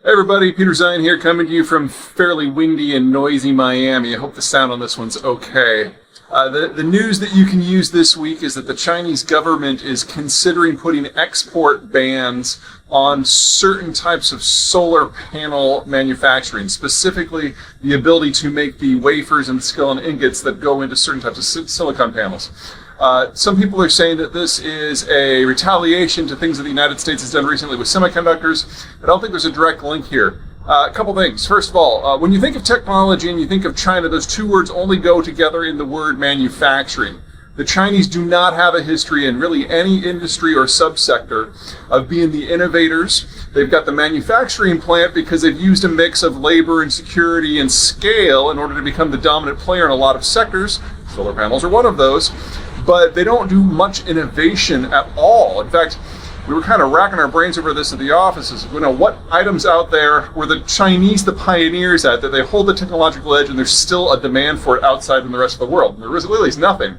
Hey everybody, Peter Zeihan here, coming to you from fairly windy and noisy Miami. I hope the sound on this one's okay. The news that you can use this week is that the Chinese government is considering putting export bans on certain types of solar panel manufacturing, specifically the ability to make the wafers and scale ingots that go into certain types of silicon panels. Some people are saying that this is a retaliation to things that the United States has done recently with semiconductors. I don't think there's a direct link here. A couple things. First of all, when you think of technology and you think of China, those two words only go together in the word manufacturing. The Chinese do not have a history in really any industry or subsector of being the innovators. They've got the manufacturing plant because they've used a mix of labor and security and scale in order to become the dominant player in a lot of sectors. Solar panels are one of those. But they don't do much innovation at all. In fact, we were kind of racking our brains over this at the offices. You know, what items out there were the Chinese the pioneers at, that they hold the technological edge and there's still a demand for it outside in the rest of the world? There really is nothing.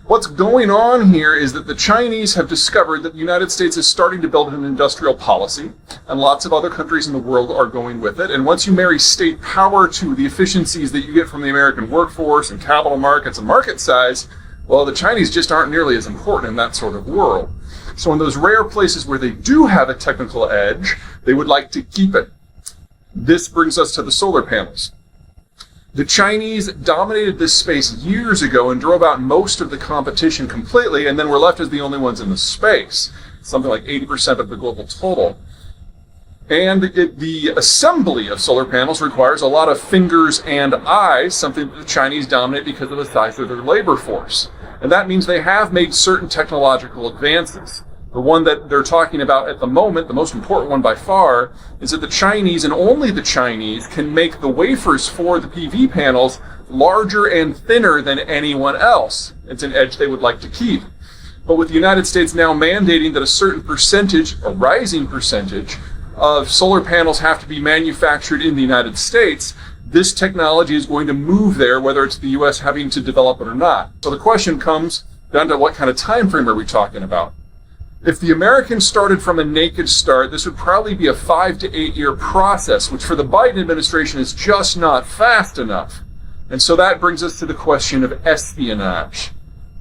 What's going on here is that the Chinese have discovered that the United States is starting to build an industrial policy, and lots of other countries in the world are going with it. And once you marry state power to the efficiencies that you get from the American workforce and capital markets and market size, well, the Chinese just aren't nearly as important in that sort of world. So in those rare places where they do have a technical edge, they would like to keep it. This brings us to the solar panels. The Chinese dominated this space years ago and drove out most of the competition completely, and then were left as the only ones in the space, something like 80% of the global total. And the assembly of solar panels requires a lot of fingers and eyes, something that the Chinese dominate because of the size of their labor force. And that means they have made certain technological advances. The one that they're talking about at the moment, the most important one by far, is that the Chinese, and only the Chinese, can make the wafers for the PV panels larger and thinner than anyone else. It's an edge they would like to keep. But with the United States now mandating that a certain percentage, a rising percentage, of solar panels have to be manufactured in the United States, this technology is going to move there, whether it's the US having to develop it or not. So the question comes down to what kind of time frame are we talking about? If the Americans started from a naked start, this would probably be a 5 to 8 year process, which for the Biden administration is just not fast enough. And so that brings us to the question of espionage.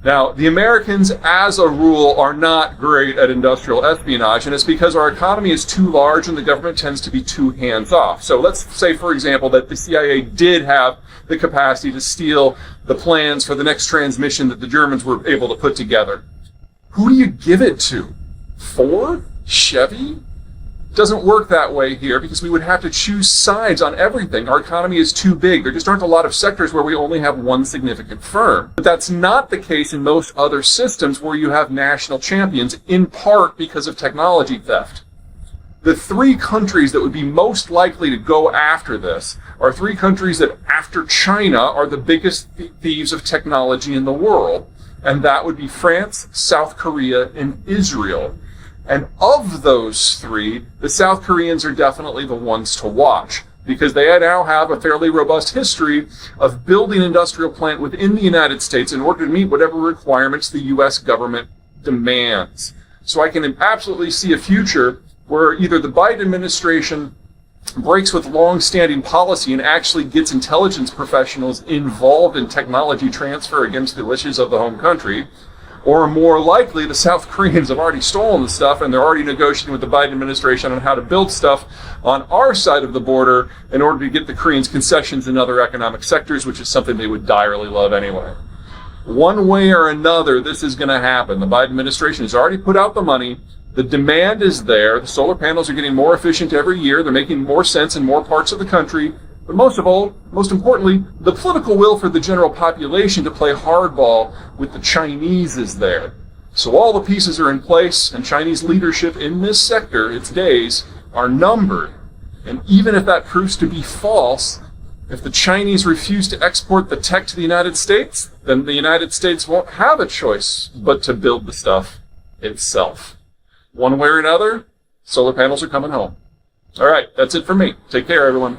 Now, the Americans, as a rule, are not great at industrial espionage, and it's because our economy is too large and the government tends to be too hands-off. So let's say, for example, that the CIA did have the capacity to steal the plans for the next transmission that the Germans were able to put together. Who do you give it to? Ford? Chevy? It doesn't work that way here because we would have to choose sides on everything. Our economy is too big. There just aren't a lot of sectors where we only have one significant firm. But that's not the case in most other systems where you have national champions, in part because of technology theft. The three countries that would be most likely to go after this are three countries that, after China, are the biggest thieves of technology in the world. And that would be France, South Korea, and Israel. And of those three, the South Koreans are definitely the ones to watch, because they now have a fairly robust history of building an industrial plant within the United States in order to meet whatever requirements the U.S. government demands. So I can absolutely see a future where either the Biden administration breaks with long-standing policy and actually gets intelligence professionals involved in technology transfer against the wishes of the home country, or more likely, the South Koreans have already stolen the stuff and they're already negotiating with the Biden administration on how to build stuff on our side of the border in order to get the Koreans concessions in other economic sectors, which is something they would direly love anyway. One way or another, this is going to happen. The Biden administration has already put out the money. The demand is there. The solar panels are getting more efficient every year. They're making more sense in more parts of the country. But most importantly, the political will for the general population to play hardball with the Chinese is there. So all the pieces are in place, and Chinese leadership in this sector, its days, are numbered. And even if that proves to be false, if the Chinese refuse to export the tech to the United States, then the United States won't have a choice but to build the stuff itself. One way or another, solar panels are coming home. All right, that's it for me. Take care, everyone.